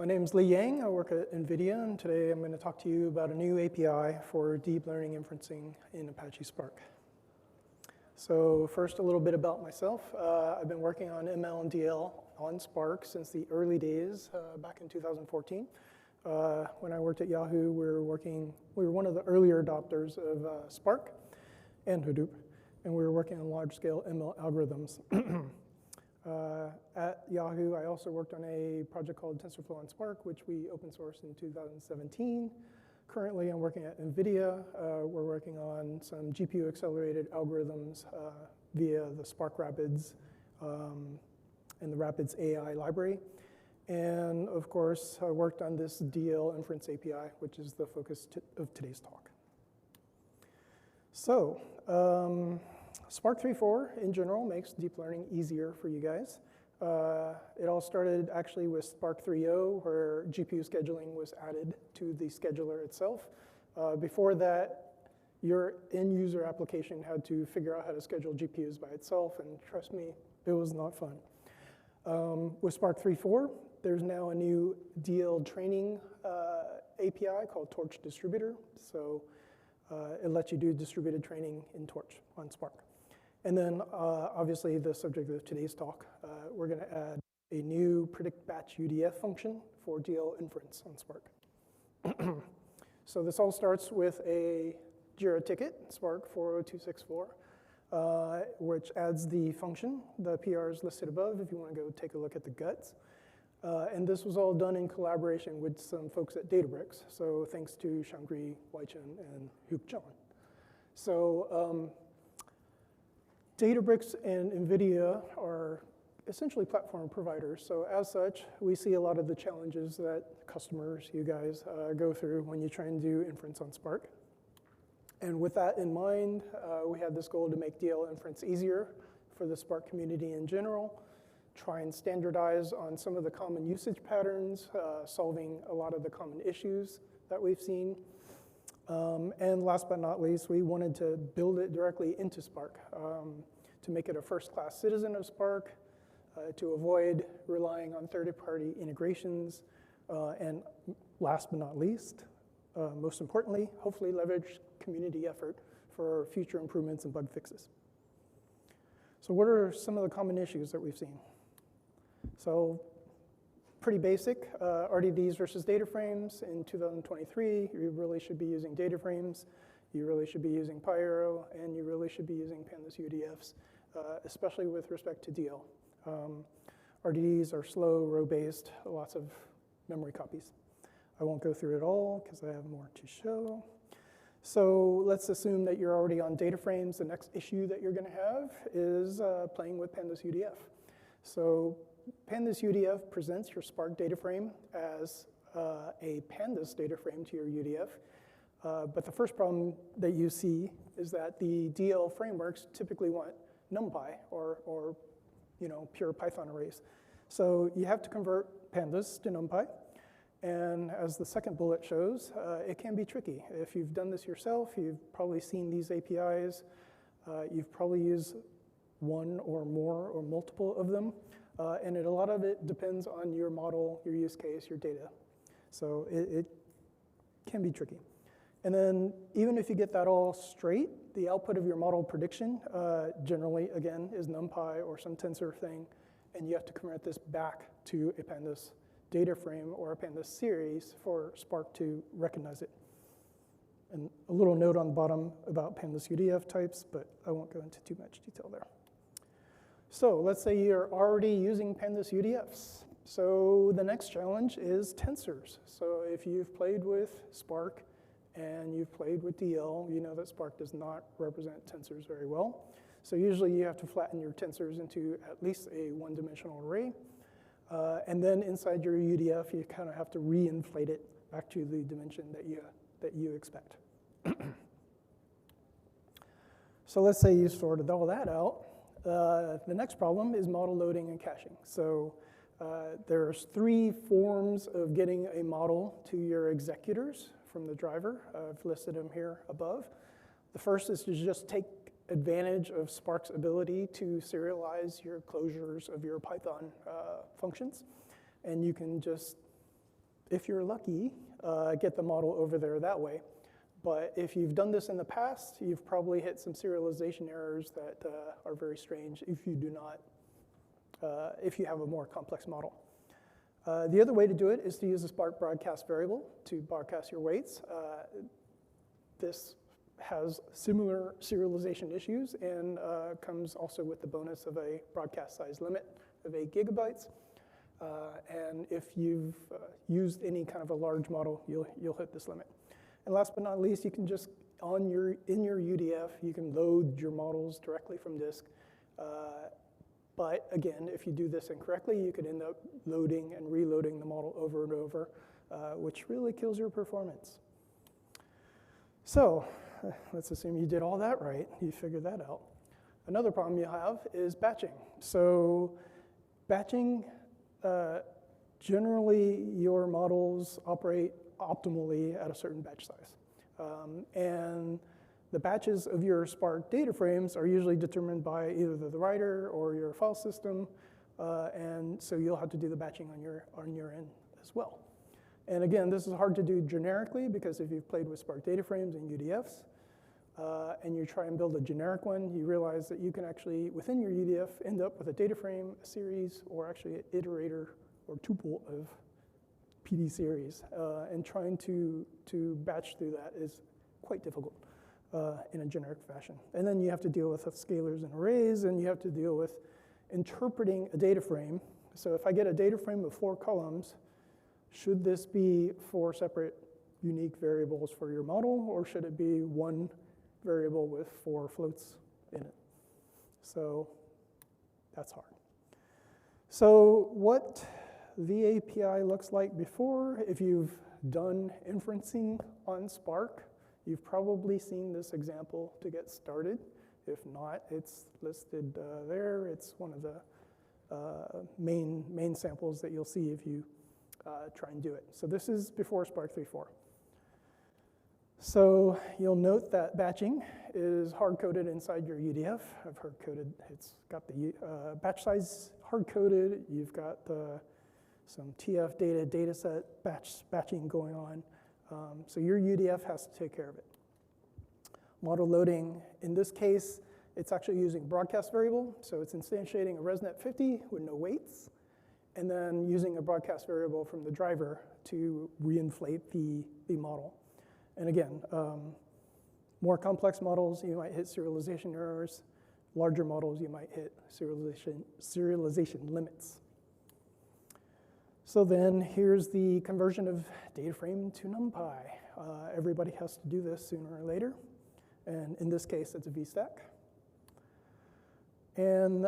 My name is Lee Yang. I work at NVIDIA, and today I'm going to talk to you about a new API for deep learning inferencing in Apache Spark. So first, a little bit about myself. I've been working on ML and DL on Spark since the early days, back in 2014. When I worked at Yahoo, we were one of the earlier adopters of Spark and Hadoop, and we were working on large-scale ML algorithms. At Yahoo, I also worked on a project called TensorFlow on Spark, which we open sourced in 2017. Currently, I'm working at NVIDIA. We're working on some GPU-accelerated algorithms via the Spark Rapids and the Rapids AI library. And of course, I worked on this DL inference API, which is the focus of today's talk. So, Spark 3.4 in general makes deep learning easier for you guys. It all started actually with Spark 3.0, where GPU scheduling was added to the scheduler itself. Before that, your end-user application had to figure out how to schedule GPUs by itself, and trust me, it was not fun. With Spark 3.4, there's now a new DL training API called Torch Distributor. So it lets you do distributed training in Torch on Spark. And then, obviously, the subject of today's talk, we're going to add a new predict batch UDF function for DL inference on Spark. So this all starts with a Jira ticket, Spark 40264, which adds the function. The PR is listed above if you want to go take a look at the guts. And this was all done in collaboration with some folks at Databricks. So thanks to Shangri, Waichen, and Hook John. So Databricks and NVIDIA are essentially platform providers. So as such, we see a lot of the challenges that customers, you guys, go through when you try and do inference on Spark. And with that in mind, we had this goal to make DL inference easier for the Spark community in general, try and standardize on some of the common usage patterns, solving a lot of the common issues that we've seen. And last but not least, we wanted to build it directly into Spark to make it a first-class citizen of Spark, to avoid relying on third-party integrations, and last but not least, most importantly, hopefully leverage community effort for future improvements and bug fixes. So what are some of the common issues that we've seen? So pretty basic, RDDs versus data frames. In 2023, you really should be using data frames, you really should be using PyArrow, and you really should be using Pandas UDFs, especially with respect to DL. RDDs are slow, row-based, lots of memory copies. I won't go through it all because I have more to show. So let's assume that you're already on data frames. The next issue that you're going to have is playing with Pandas UDF. So Pandas UDF presents your Spark data frame as a Pandas data frame to your UDF. But the first problem that you see is that the DL frameworks typically want NumPy or pure Python arrays. So you have to convert Pandas to NumPy. And as the second bullet shows, it can be tricky. If you've done this yourself, you've probably seen these APIs. You've probably used one or more or multiple of them. And a lot of it depends on your model, your use case, your data. So it can be tricky. And then even if you get that all straight, the output of your model prediction generally, again, is NumPy or some tensor thing. And you have to convert this back to a Pandas data frame or a Pandas series for Spark to recognize it. And a little note on the bottom about Pandas UDF types, but I won't go into too much detail there. So let's say you're already using Pandas UDFs. So the next challenge is tensors. So if you've played with Spark and you've played with DL, you know that Spark does not represent tensors very well. So usually you have to flatten your tensors into at least a one-dimensional array. And then inside your UDF, you kind of have to re-inflate it back to the dimension that you expect. So let's say you sorted all that out. The next problem is model loading and caching. So there's three forms of getting a model to your executors from the driver. I've listed them here above. The first is to just take advantage of Spark's ability to serialize your closures of your Python functions. And you can just if you're lucky, get the model over there that way. But if you've done this in the past, you've probably hit some serialization errors that are very strange if you do not, if you have a more complex model. The other way to do it is to use a Spark broadcast variable to broadcast your weights. This has similar serialization issues and comes also with the bonus of a broadcast size limit of 8 gigabytes. And if you've used any kind of a large model, you'll hit this limit. And last but not least, you can just, in your UDF, you can load your models directly from disk. But again, if you do this incorrectly, you could end up loading and reloading the model over and over, which really kills your performance. So let's assume you did all that right. You figured that out. Another problem you have is batching. So batching, generally your models operate optimally at a certain batch size. And the batches of your Spark data frames are usually determined by either the writer or your file system, and so you'll have to do the batching on your end as well. And again, this is hard to do generically because if you've played with Spark data frames and UDFs, and you try and build a generic one, you realize that you can actually, within your UDF, end up with a data frame, a series, or actually an iterator or tuple of PD series. And trying to batch through that is quite difficult in a generic fashion. And then you have to deal with scalars and arrays, and you have to deal with interpreting a data frame. So if I get a data frame of 4 columns, should this be 4 separate unique variables for your model, or should it be 1 variable with 4 floats in it? So that's hard. So what the API looks like before, if you've done inferencing on Spark, you've probably seen this example to get started. If not, it's listed there. It's one of the main samples that you'll see if you try and do it. So this is before Spark 3.4. So you'll note that batching is hard-coded inside your UDF. I've hard-coded, it's got the batch size hard-coded. You've got some TF data dataset batching going on. So your UDF has to take care of it. Model loading, in this case, it's actually using broadcast variable. So it's instantiating a ResNet 50 with no weights, and then using a broadcast variable from the driver to reinflate the model. And again, more complex models, you might hit serialization errors. Larger models, you might hit serialization limits. So then here's the conversion of data frame to NumPy. Everybody has to do this sooner or later. And in this case, it's a VStack. And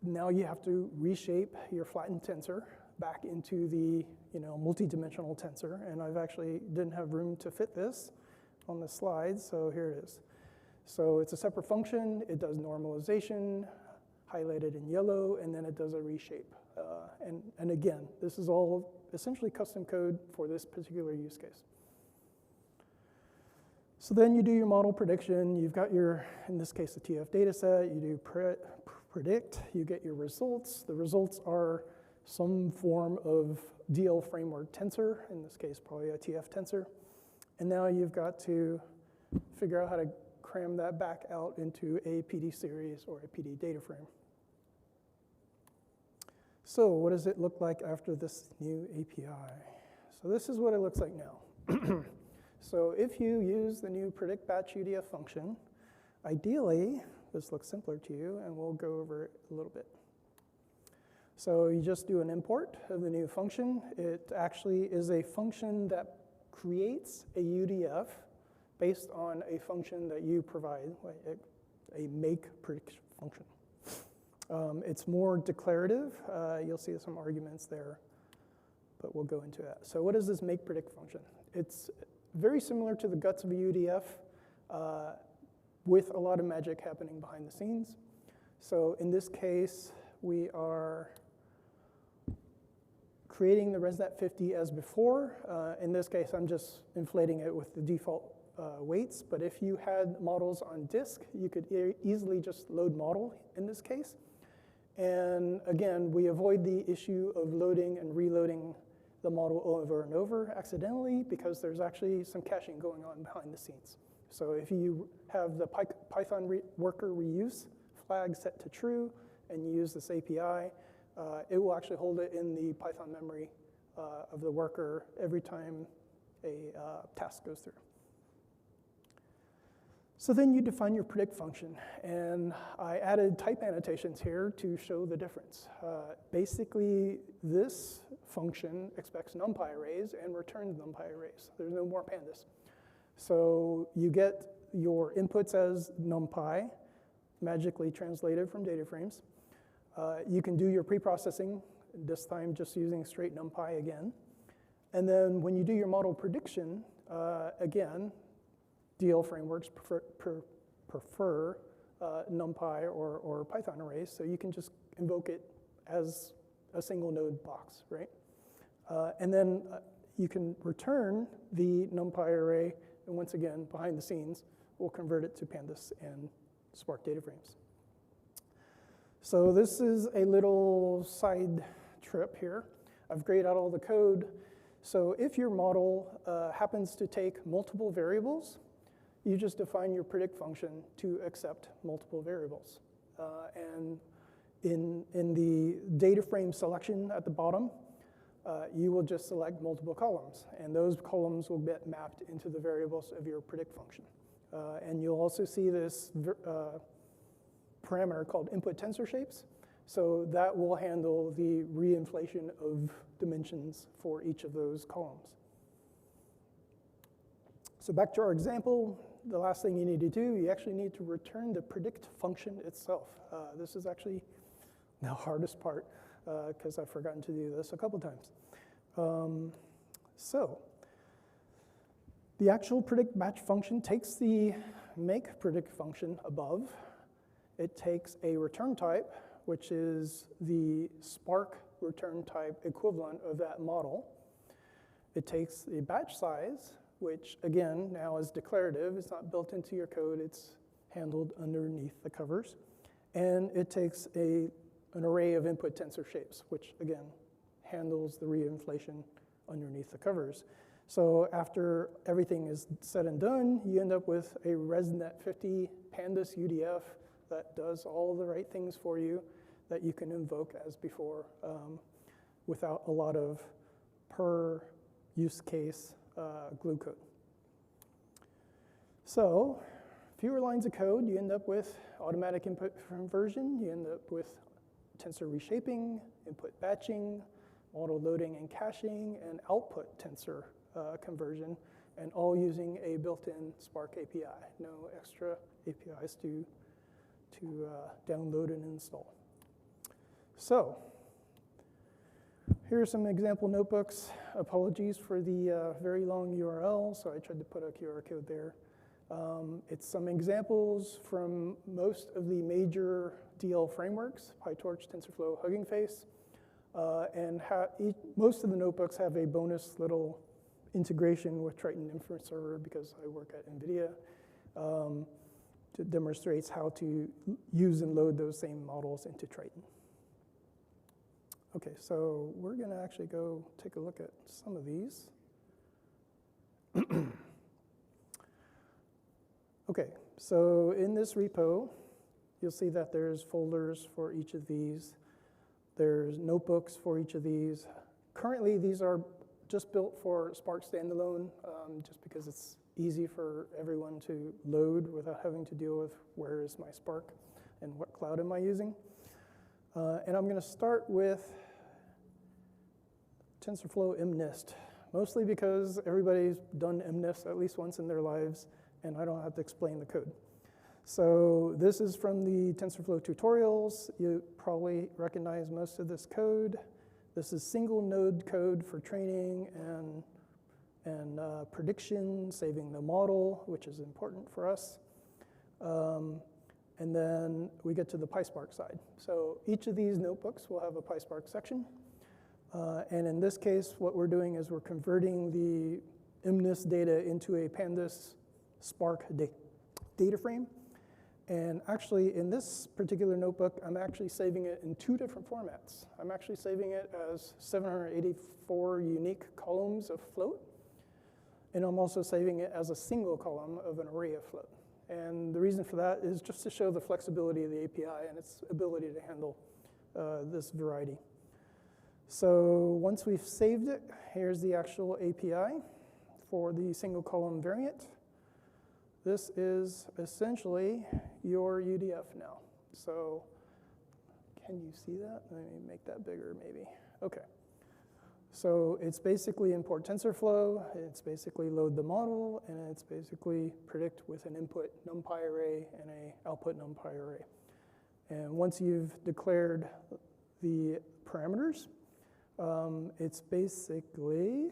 now you have to reshape your flattened tensor back into the multi-dimensional tensor. And I've actually didn't have room to fit this on the slides, so here it is. So it's a separate function. It does normalization, highlighted in yellow, and then it does a reshape. And again, this is all essentially custom code for this particular use case. So then you do your model prediction. You've got your, in this case, the TF data set. You do predict. You get your results. The results are some form of DL framework tensor, in this case, probably a TF tensor. And now you've got to figure out how to cram that back out into a PD series or a PD data frame. So what does it look like after this new API? So this is what it looks like now. So if you use the new predict batch UDF function, ideally, this looks simpler to you, and we'll go over it a little bit. So you just do an import of the new function. It actually is a function that creates a UDF based on a function that you provide, a make predict function. It's more declarative. You'll see some arguments there, but we'll go into that. So what is this make predict function? It's very similar to the guts of a UDF with a lot of magic happening behind the scenes. So in this case, we are creating the ResNet 50 as before. In this case, I'm just inflating it with the default weights. But if you had models on disk, you could easily just load model in this case. And again, we avoid the issue of loading and reloading the model over and over accidentally because there's actually some caching going on behind the scenes. So if you have the Python worker reuse flag set to true and you use this API, it will actually hold it in the Python memory of the worker every time a task goes through. So then you define your predict function, and I added type annotations here to show the difference. Basically, this function expects NumPy arrays and returns NumPy arrays. There's no more pandas. So you get your inputs as NumPy, magically translated from data frames. You can do your pre-processing, this time just using straight NumPy again. And then when you do your model prediction, again, DL frameworks prefer NumPy or Python arrays, so you can just invoke it as a single node box, right? And then you can return the NumPy array, and once again, behind the scenes, we'll convert it to pandas and Spark data frames. So this is a little side trip here. I've grayed out all the code. So if your model happens to take multiple variables, you just define your predict function to accept multiple variables. And in the data frame selection at the bottom, you will just select multiple columns, and those columns will get mapped into the variables of your predict function. And you'll also see this parameter called input tensor shapes. So that will handle the reinflation of dimensions for each of those columns. So back to our example, the last thing you need to do, you actually need to return the predict function itself. This is actually the hardest part because I've forgotten to do this a couple times. So the actual predict batch function takes the make predict function above. It takes a return type, which is the Spark return type equivalent of that model. It takes the batch size, which again now is declarative. It's not built into your code. It's handled underneath the covers. And it takes an array of input tensor shapes, which again handles the reinflation underneath the covers. So after everything is said and done, you end up with a ResNet 50 pandas UDF that does all the right things for you that you can invoke as before without a lot of per use case glue code. So fewer lines of code, you end up with automatic input conversion, you end up with tensor reshaping, input batching, model loading and caching, and output tensor conversion, and all using a built-in Spark API. No extra APIs to download and install. So here are some example notebooks. Apologies for the very long URL, so I tried to put a QR code there. It's some examples from most of the major DL frameworks, PyTorch, TensorFlow, Hugging Face, and most of the notebooks have a bonus little integration with Triton Inference Server because I work at NVIDIA. It demonstrates how to use and load those same models into Triton. Okay, so we're going to actually go take a look at some of these. Okay, so in this repo, you'll see that there's folders for each of these. There's notebooks for each of these. Currently, these are just built for Spark standalone, just because it's easy for everyone to load without having to deal with where is my Spark and what cloud am I using. And I'm going to start with TensorFlow MNIST, mostly because everybody's done MNIST at least once in their lives, and I don't have to explain the code. So this is from the TensorFlow tutorials. You probably recognize most of this code. This is single node code for training and prediction, saving the model, which is important for us. And then we get to the PySpark side. So each of these notebooks will have a PySpark section. And in this case, what we're doing is we're converting the MNIST data into a pandas Spark data frame. And actually, in this particular notebook, I'm actually saving it in 2 different formats. I'm actually saving it as 784 unique columns of float, and I'm also saving it as a single column of an array of float. And the reason for that is just to show the flexibility of the API and its ability to handle this variety. So once we've saved it, here's the actual API for the single column variant. This is essentially your UDF now. So can you see that? Let me make that bigger maybe. Okay. So it's basically import TensorFlow, it's basically load the model, and it's basically predict with an input NumPy array and an output NumPy array. And once you've declared the parameters, it's basically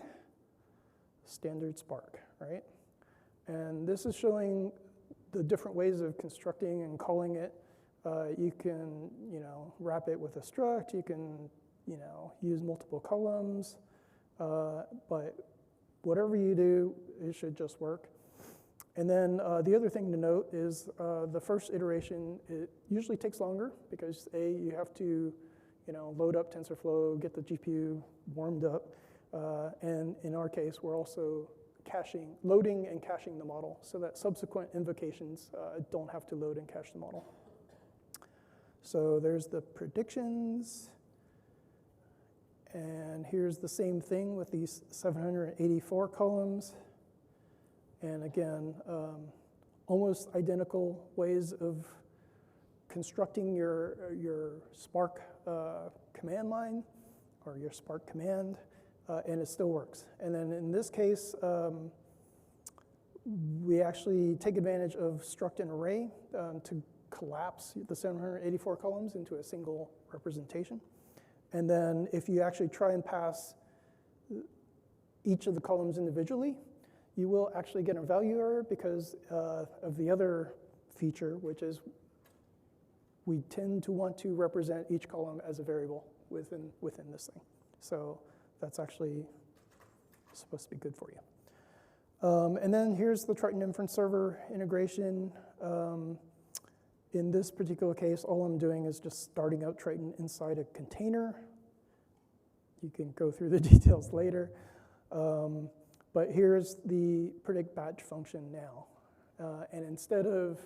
standard Spark, right? And this is showing the different ways of constructing and calling it. You can, wrap it with a struct. You can, use multiple columns. But whatever you do, it should just work. And then the other thing to note is the first iteration, it usually takes longer because you have to, load up TensorFlow, get the GPU warmed up. And in our case, we're also loading and caching the model so that subsequent invocations don't have to load and cache the model. So there's the predictions. And here's the same thing with these 784 columns. And again, almost identical ways of constructing your Spark command line or your Spark command. And it still works. And then in this case, we actually take advantage of struct and array to collapse the 784 columns into a single representation. And then if you actually try and pass each of the columns individually, you will actually get a value error because of the other feature, which is we tend to want to represent each column as a variable within this thing. So that's actually supposed to be good for you. And then here's the Triton Inference Server integration. In this particular case, all I'm doing is just starting out Triton inside a container. You can go through the details later. But here's the predict batch function now. And instead of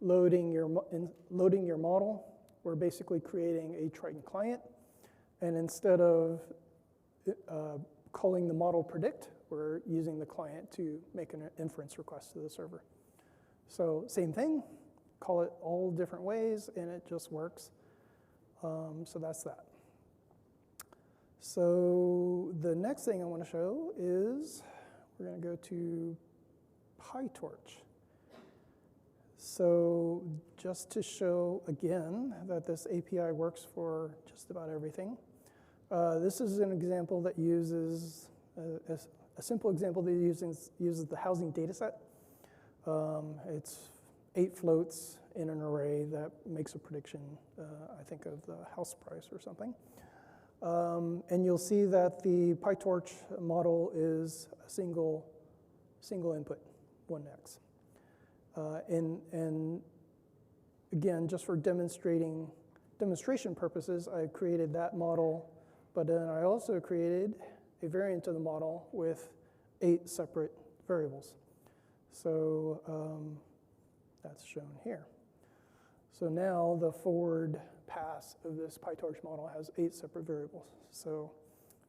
loading your model, we're basically creating a Triton client. And instead of calling the model predict, we're using the client to make an inference request to the server. So same thing, call it all different ways, and it just works. So that's that. So the next thing I want to show is we're going to go to PyTorch. So just to show again that this API works for just about everything. This is an example that uses, a simple example that uses the housing dataset. It's 8 floats in an array that makes a prediction, I think, of the house price or something. And you'll see that the PyTorch model is a single input, 1x. And again, just for demonstration purposes, I created that model. But then I also created a variant of the model with 8 separate variables. So that's shown here. So now the forward pass of this PyTorch model has 8 separate variables. So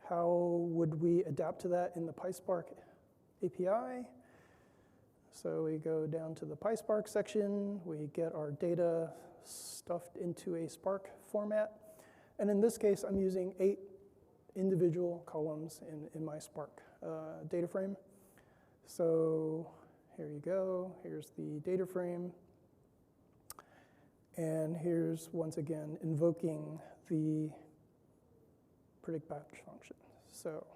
how would we adapt to that in the PySpark API? So we go down to the PySpark section. We get our data stuffed into a Spark format. And in this case, I'm using 8 individual columns in my Spark data frame. So here you go. Here's the data frame. And here's, once again, invoking the predict batch function. So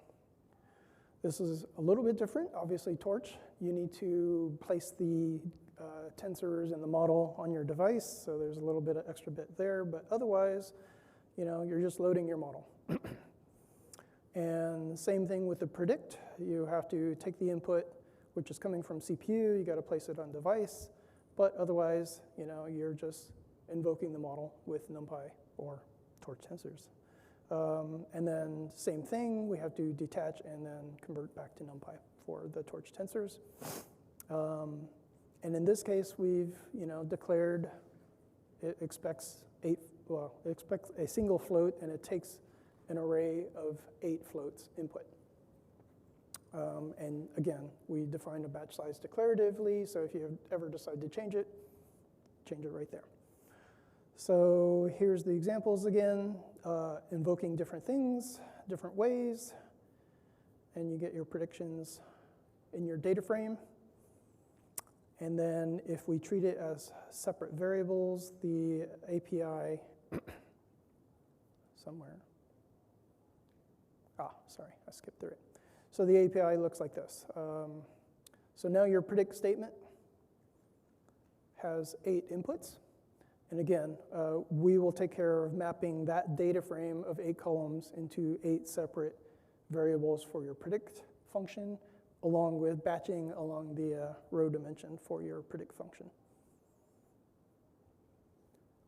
this is a little bit different. Obviously, Torch, you need to place the tensors and the model on your device. So there's a little bit of extra bit there. But otherwise, you're just loading your model. And same thing with the predict. You have to take the input, which is coming from CPU. You got to place it on device. But otherwise, you're just invoking the model with NumPy or Torch tensors. And then same thing, we have to detach and then convert back to NumPy for the Torch tensors. And in this case, we've declared it expects it expects a single float, and it takes an array of 8 floats input. And again, we define a batch size declaratively, so if you ever decide to change it right there. So here's the examples again, invoking different things, different ways, and you get your predictions in your data frame. And then if we treat it as separate variables, the API, somewhere, sorry, I skipped through it. So the API looks like this. So now your predict statement has 8 inputs. And again, we will take care of mapping that data frame of 8 columns into 8 separate variables for your predict function, along with batching along the row dimension for your predict function.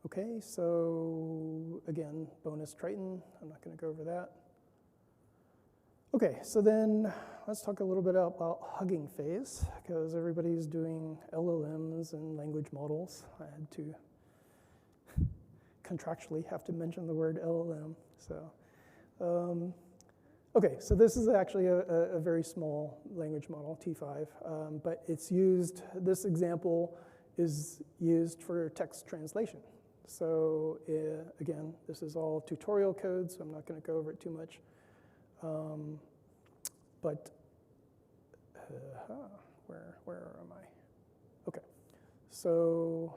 Okay, so again, bonus Triton. I'm not going to go over that. Okay, so then let's talk a little bit about Hugging Face, because everybody's doing LLMs and language models. I had to contractually have to mention the word LLM. So, okay, so this is actually a very small language model, T5, but it's used, this example is used for text translation. So again, this is all tutorial code, so I'm not going to go over it too much. But where am I? Okay, so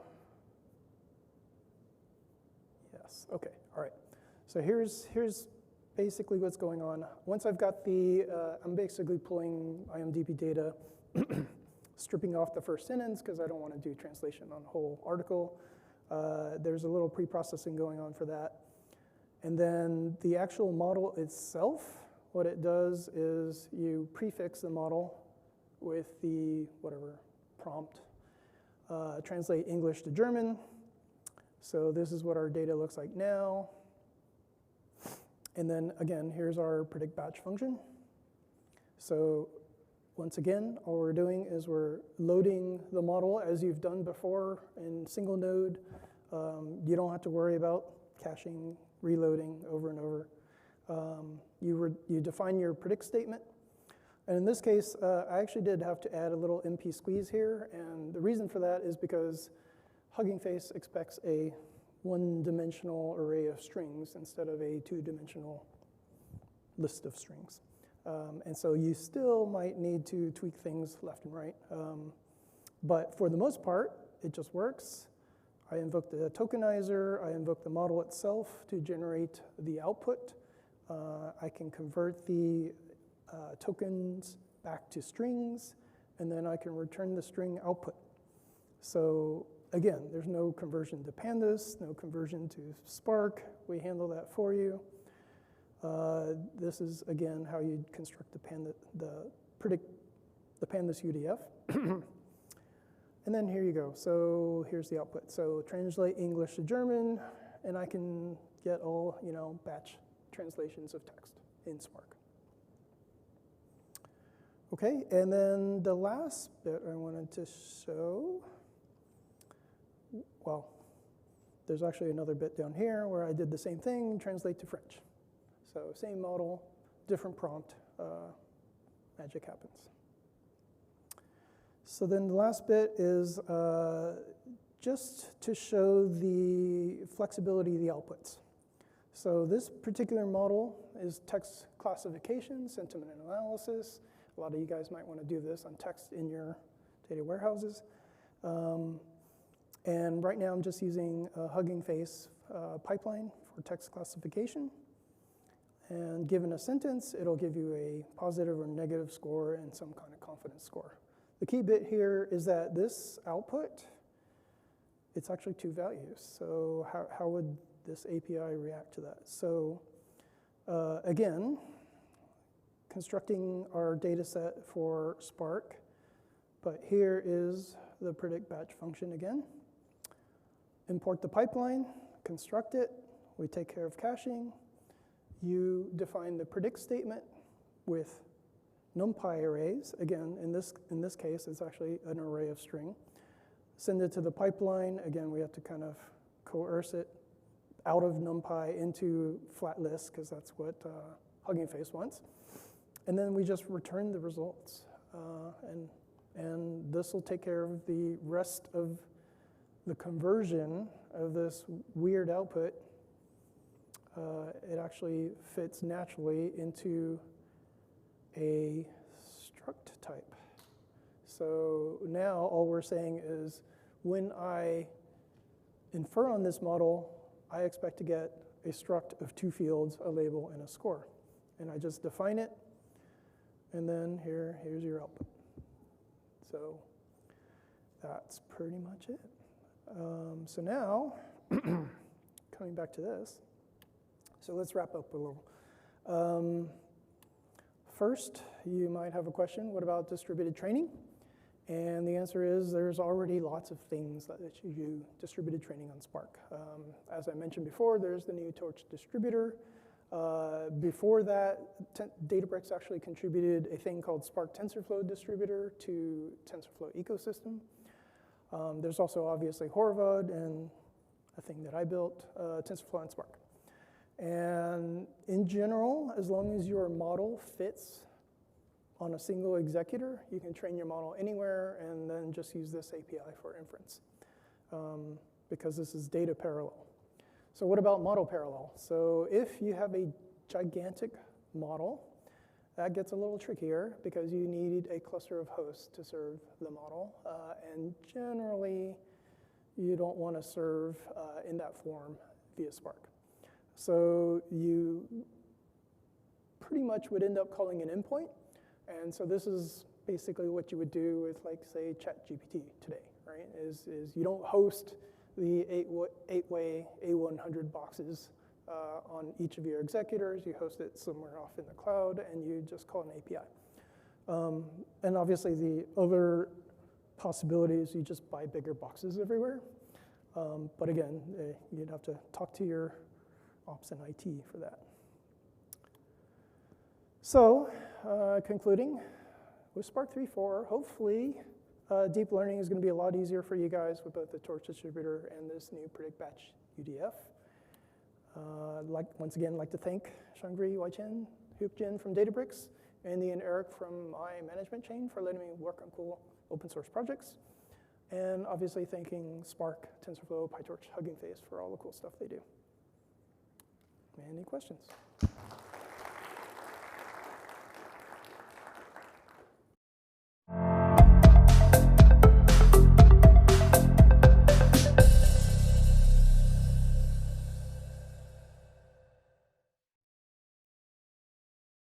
yes, okay, all right. So here's basically what's going on. Once I've got I'm basically pulling IMDb data, stripping off the first sentence because I don't want to do translation on the whole article. There's a little pre-processing going on for that. And then the actual model itself, what it does is you prefix the model with the whatever prompt, translate English to German. So this is what our data looks like now. And then again, here's our predict batch function. So once again, all we're doing is we're loading the model as you've done before in single node. You don't have to worry about caching, reloading over and over. You define your predict statement. And in this case, I actually did have to add a little MP squeeze here. And the reason for that is because Hugging Face expects a one-dimensional array of strings instead of a two-dimensional list of strings. And so you still might need to tweak things left and right. But for the most part, it just works. I invoke the tokenizer. I invoke the model itself to generate the output. I can convert the tokens back to strings, and then I can return the string output. So again, there's no conversion to pandas, no conversion to Spark. We handle that for you. This is, again, how you construct the pandas UDF. And then here you go. So here's the output. So translate English to German, and I can get all, batch translations of text in Spark. Okay, and then the last bit I wanted to show, well, there's actually another bit down here where I did the same thing, translate to French. So same model, different prompt, magic happens. So then the last bit is just to show the flexibility of the outputs. So this particular model is text classification, sentiment analysis. A lot of you guys might want to do this on text in your data warehouses. And right now I'm just using a Hugging Face pipeline for text classification. And given a sentence, it'll give you a positive or negative score and some kind of confidence score. The key bit here is that this output, it's actually 2 values. So how would this API react to that? So again, constructing our data set for Spark, but here is the predict batch function again, import the pipeline, construct it, we take care of caching, you define the predict statement with NumPy arrays. Again, in this case, it's actually an array of string. Send it to the pipeline. Again, we have to kind of coerce it out of NumPy into flat list, because that's what Hugging Face wants. And then we just return the results. And this will take care of the rest of the conversion of this weird output. It actually fits naturally into a struct type. So now all we're saying is when I infer on this model, I expect to get a struct of 2 fields, a label, and a score. And I just define it, and then here's your output. So that's pretty much it. So now, coming back to this, so let's wrap up a little. First, you might have a question, what about distributed training? And the answer is there's already lots of things that you do distributed training on Spark. As I mentioned before, there's the new Torch distributor. Before that, Databricks actually contributed a thing called Spark TensorFlow distributor to TensorFlow ecosystem. There's also obviously Horvath and a thing that I built, TensorFlow and Spark. And in general, as long as your model fits on a single executor, you can train your model anywhere and then just use this API for inference, because this is data parallel. So what about model parallel? So if you have a gigantic model, that gets a little trickier because you need a cluster of hosts to serve the model. And generally, you don't want to serve in that form via Spark. So you pretty much would end up calling an endpoint. And so this is basically what you would do with, like, say, ChatGPT today, right? Is you don't host the eight-way A100 boxes on each of your executors. You host it somewhere off in the cloud, and you just call an API. And obviously, the other possibility is you just buy bigger boxes everywhere. But again, you'd have to talk to your ops and IT for that. So, concluding, with Spark 3.4, hopefully deep learning is going to be a lot easier for you guys with both the Torch distributor and this new predict batch UDF. Once again, I'd like to thank Shangri Waichen, Hoopjin from Databricks, Andy and Eric from my management chain for letting me work on cool open source projects. And obviously thanking Spark, TensorFlow, PyTorch, Hugging Face for all the cool stuff they do. Any questions?